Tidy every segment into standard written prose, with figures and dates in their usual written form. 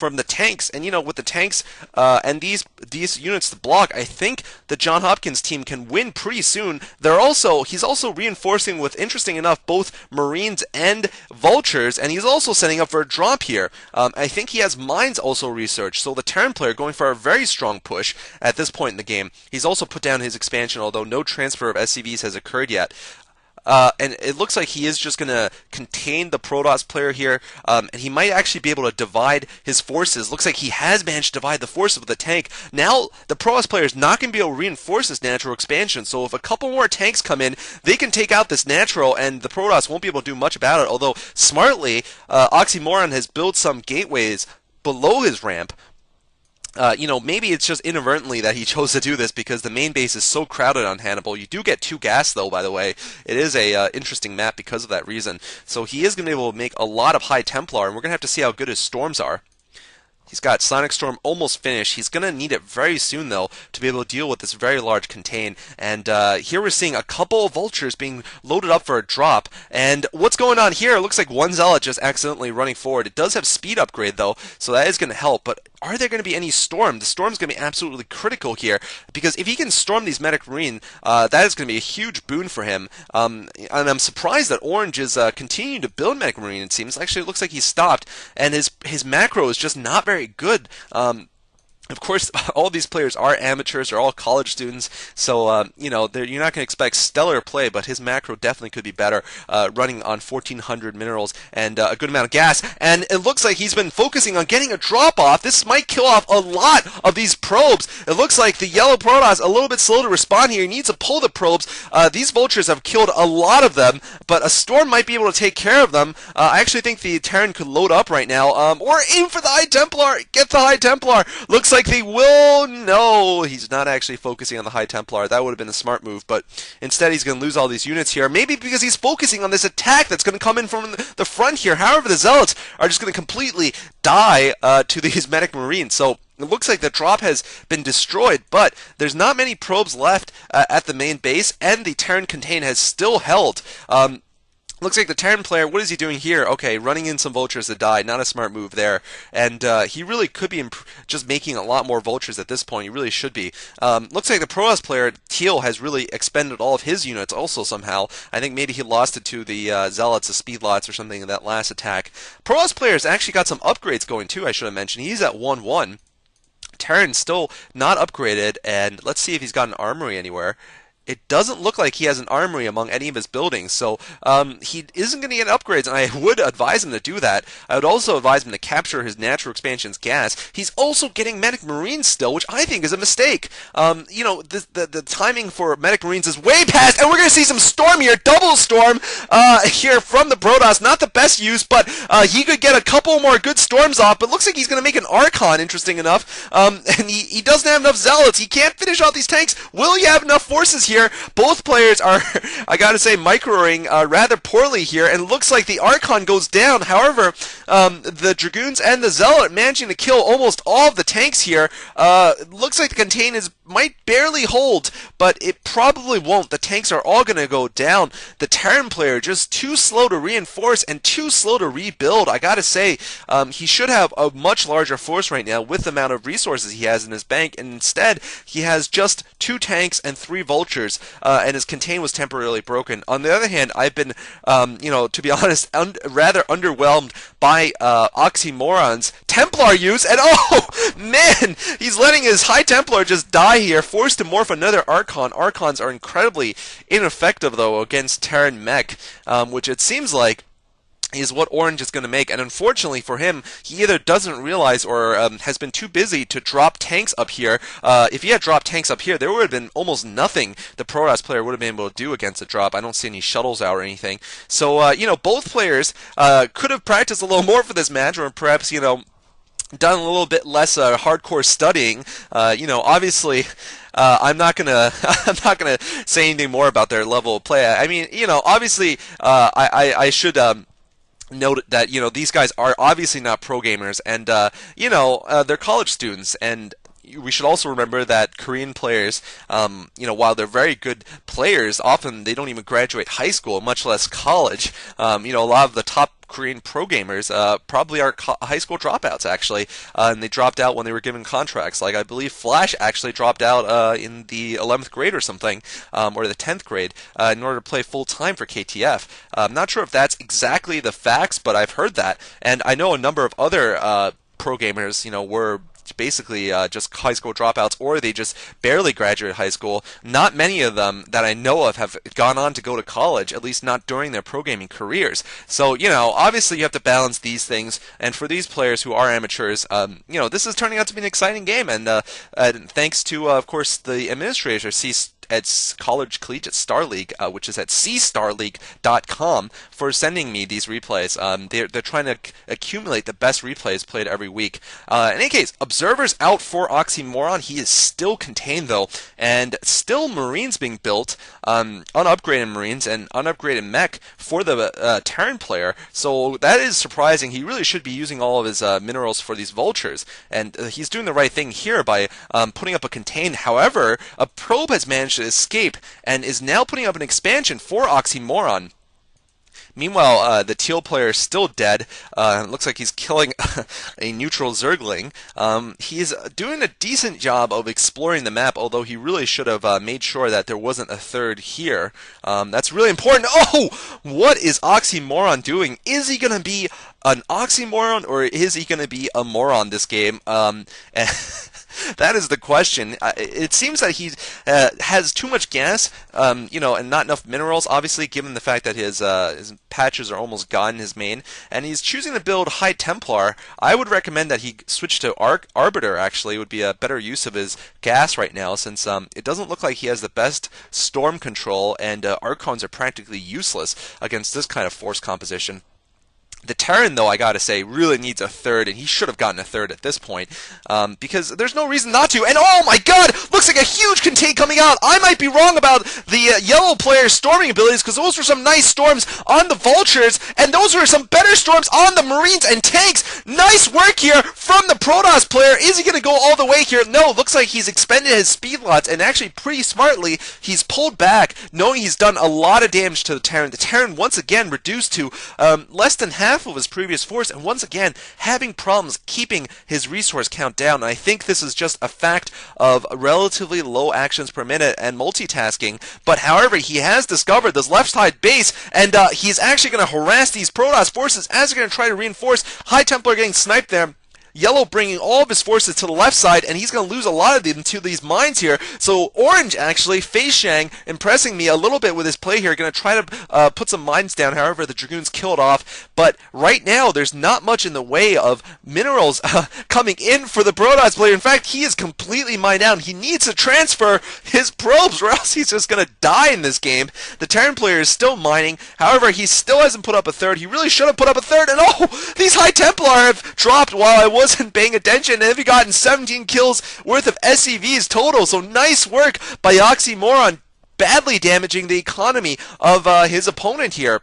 from the tanks. And with the tanks and these units to block, I think the John Hopkins team can win pretty soon. He's also reinforcing with, interesting enough, both Marines and Vultures, and he's also setting up for a drop here. I think he has mines also researched, so the Terran player going for a very strong push at this point in the game. He's also put down his expansion, although no transfer of SCVs has occurred yet. And it looks like he is just going to contain the Protoss player here, and he might actually be able to divide his forces. Looks like he has managed to divide the forces with the tank. Now, the Protoss player is not going to be able to reinforce this natural expansion, so if a couple more tanks come in, they can take out this natural, and the Protoss won't be able to do much about it, although, smartly, Oxymoron has built some gateways below his ramp. Maybe it's just inadvertently that he chose to do this because the main base is so crowded on Hannibal. You do get 2 gas, though, by the way. It is a interesting map because of that reason. So he is going to be able to make a lot of High Templar, and we're going to have to see how good his storms are. He's got Sonic Storm almost finished. He's going to need it very soon, though, to be able to deal with this very large contain. And here we're seeing a couple of Vultures being loaded up for a drop. And what's going on here? It looks like one Zealot just accidentally running forward. It does have speed upgrade, though, so that is going to help. But are there going to be any storm? The storm's going to be absolutely critical here, because if he can storm these Medic Marine, that is going to be a huge boon for him. And I'm surprised that Orange is continuing to build Medic Marine, it seems. Actually, it looks like he's stopped, and his macro is just not very good. Of course, all these players are amateurs, they're all college students, so, you're not going to expect stellar play, but his macro definitely could be better, running on 1,400 minerals and a good amount of gas, and it looks like he's been focusing on getting a drop-off. This might kill off a lot of these probes. It looks like the yellow Protoss a little bit slow to respond here. He needs to pull the probes. These Vultures have killed a lot of them, but a storm might be able to take care of them. I actually think the Terran could load up right now, or aim for the High Templar. Get the High Templar. Looks like they will. No, he's not actually focusing on the High Templar. That would have been a smart move, but instead he's going to lose all these units here. Maybe because he's focusing on this attack that's going to come in from the front here. However, the Zealots are just going to completely die to these Medic Marines. So it looks like the drop has been destroyed, but there's not many probes left at the main base, and the Terran contain has still held. Looks like the Terran player, what is he doing here? Okay, running in some Vultures to die. Not a smart move there. And he really could be just making a lot more Vultures at this point. He really should be. Looks like the Protoss player, Teal, has really expended all of his units also somehow. I think maybe he lost it to the Zealots, the Speedlots, or something in that last attack. Protoss player's actually got some upgrades going too, I should have mentioned. He's at 1-1. Terran's still not upgraded, and let's see if he's got an armory anywhere. It doesn't look like he has an armory among any of his buildings, so he isn't going to get upgrades, and I would advise him to do that. I would also advise him to capture his natural expansion's gas. He's also getting Medic Marines still, which I think is a mistake. The timing for Medic Marines is way past, and we're going to see some storm here, double storm here from the Protoss. Not the best use, but he could get a couple more good storms off, but looks like he's going to make an Archon, interesting enough, and he doesn't have enough Zealots. He can't finish out these tanks. Will you have enough forces here? Both players are, I gotta say, microing rather poorly here, and it looks like the Archon goes down. However, the Dragoons and the Zealot managing to kill almost all of the tanks here. Looks like the contain might barely hold, but it probably won't. The tanks are all going to go down. The Terran player just too slow to reinforce and too slow to rebuild. I gotta say, he should have a much larger force right now with the amount of resources he has in his bank, and instead he has just 2 tanks and 3 Vultures, and his contain was temporarily broken. On the other hand, I've been, to be honest, rather underwhelmed by Oxymoron's Templar use, and oh man, he's letting his High Templar just die here, forced to morph another Archon. Archons are incredibly ineffective, though, against Terran mech, which it seems like is what Orange is going to make, and unfortunately for him, he either doesn't realize or has been too busy to drop tanks up here. If he had dropped tanks up here, there would have been almost nothing the Protoss player would have been able to do against a drop. I don't see any shuttles out or anything. So, both players could have practiced a little more for this match, or perhaps, done a little bit less hardcore studying. Obviously, I'm not gonna say anything more about their level of play. I mean, obviously, I should note that these guys are obviously not pro gamers, and they're college students, and we should also remember that Korean players, while they're very good players, often they don't even graduate high school, much less college. A lot of the top Korean pro gamers probably are high school dropouts actually, and they dropped out when they were given contracts. Like I believe Flash actually dropped out in the 11th grade or something, or the 10th grade, in order to play full time for KTF. I'm not sure if that's exactly the facts, but I've heard that, and I know a number of other pro gamers, were basically just high school dropouts, or they just barely graduated high school. Not many of them that I know of have gone on to go to college, at least not during their pro gaming careers. So, obviously you have to balance these things, and for these players who are amateurs, this is turning out to be an exciting game, and thanks to, of course, the administrators at Collegiate Star League, which is at cstarleague.com, for sending me these replays. They're trying to accumulate the best replays played every week. In any case, observers out for Oxymoron. He is still contained though, and still Marines being built, unupgraded Marines and unupgraded mech for the Terran player. So that is surprising. He really should be using all of his minerals for these Vultures, and he's doing the right thing here by putting up a contain. However, a probe has managed to escape and is now putting up an expansion for Oxymoron. Meanwhile, the Teal player is still dead. It looks like he's killing a neutral Zergling. He's doing a decent job of exploring the map, although he really should have made sure that there wasn't a third here. That's really important. Oh! What is Oxymoron doing? Is he going to be an Oxymoron, or is he going to be a moron this game? That is the question. It seems that he has too much gas, and not enough minerals, obviously, given the fact that his patches are almost gone in his main, and he's choosing to build High Templar. I would recommend that he switch to Arbiter, actually. It would be a better use of his gas right now, since it doesn't look like he has the best storm control, and Archons are practically useless against this kind of force composition. The Terran, though, I gotta say, really needs a third, and he should have gotten a third at this point, because there's no reason not to. And oh my god, looks like a huge contain coming out. I might be wrong about the yellow player's storming abilities, because those were some nice storms on the Vultures, and those were some better storms on the Marines and tanks. Nice work here from the Protoss player. Is he gonna go all the way here? No, looks like he's expended his speed lots, and actually pretty smartly, he's pulled back, knowing he's done a lot of damage to the Terran. The Terran, once again, reduced to less than half of his previous force, and once again having problems keeping his resource count down. And I think this is just a fact of relatively low actions per minute and multitasking. But however, he has discovered this left side base, and he's actually going to harass these Protoss forces as they're going to try to reinforce. High Templar getting sniped there. Yellow bringing all of his forces to the left side, and he's going to lose a lot of them to these mines here. So Orange, actually, Feixiang, impressing me a little bit with his play here, going to try to put some mines down. However, the Dragoons kill it off. But right now, there's not much in the way of minerals coming in for the Protoss player. In fact, he is completely mined down. He needs to transfer his probes, or else he's just going to die in this game. The Terran player is still mining. However, he still hasn't put up a third. He really should have put up a third. And oh, these High Templar have dropped while I wasn't paying attention, and they've gotten 17 kills worth of SCVs total. So nice work by Oxymoron, badly damaging the economy of his opponent here.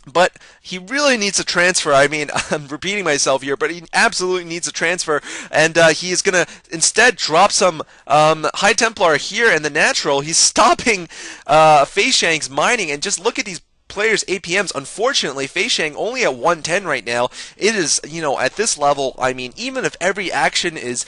But he really needs a transfer. I mean, I'm repeating myself here, but he absolutely needs a transfer, and he is going to instead drop some High Templar here in the natural. He's stopping Feixiang's mining, and just look at these players' APMs. Unfortunately, Feixiang only at 110 right now. It is, at this level, I mean, even if every action is,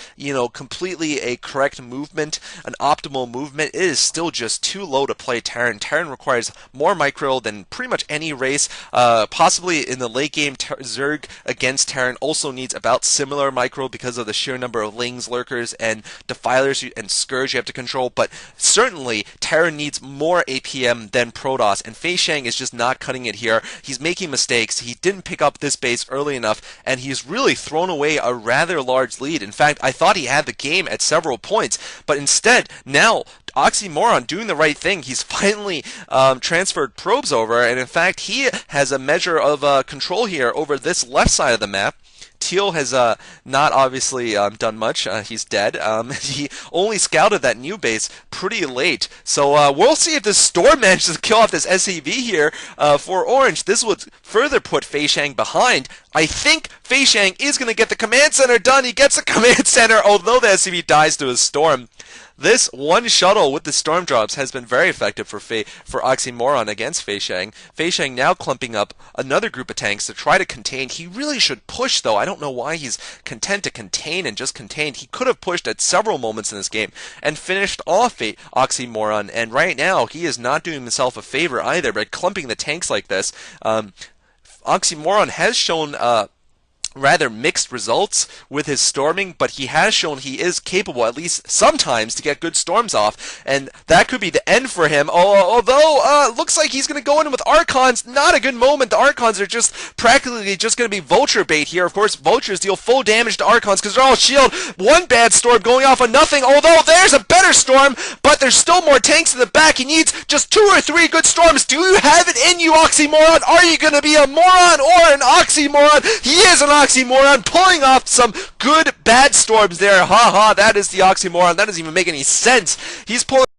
completely a correct movement, an optimal movement, it is still just too low to play Terran. Terran requires more micro than pretty much any race. Possibly in the late game, Zerg against Terran also needs about similar micro because of the sheer number of Lings, Lurkers, and Defilers and Scourge you have to control, but certainly Terran needs more APM than Protoss, and Feixiang is just not cutting it here. He's making mistakes. He didn't pick up this base early enough, and he's really thrown away a rather large lead. In fact, I thought he had the game at several points, but instead, now Oxymoron doing the right thing. He's finally transferred probes over, and in fact, he has a measure of control here over this left side of the map. Teal has not obviously done much. He's dead. He only scouted that new base pretty late. So we'll see if this storm manages to kill off this SCV here for Orange. This would further put Feixiang behind. I think Feixiang is going to get the command center done. He gets the command center, although the SCV dies to a storm. This one shuttle with the storm drops has been very effective for Oxymoron against Feixiang. Feixiang now clumping up another group of tanks to try to contain. He really should push, though. I don't know why he's content to contain and just contained. He could have pushed at several moments in this game and finished off Oxymoron, and right now he is not doing himself a favor either by clumping the tanks like this. Oxymoron has shown rather mixed results with his storming, but he has shown he is capable, at least sometimes, to get good storms off, and that could be the end for him. Although, looks like he's going to go in with Archons. Not a good moment. The Archons are just practically just going to be Vulture bait here. Of course, Vultures deal full damage to Archons because they're all shield. One bad storm going off on nothing, although there's a better storm, but there's still more tanks in the back. He needs just 2 or 3 good storms. Do you have it in you, Oxymoron? Are you going to be a moron or an Oxymoron? He is an Oxymoron, pulling off some good bad storms there. Ha ha, that is the Oxymoron. That doesn't even make any sense. He's pulling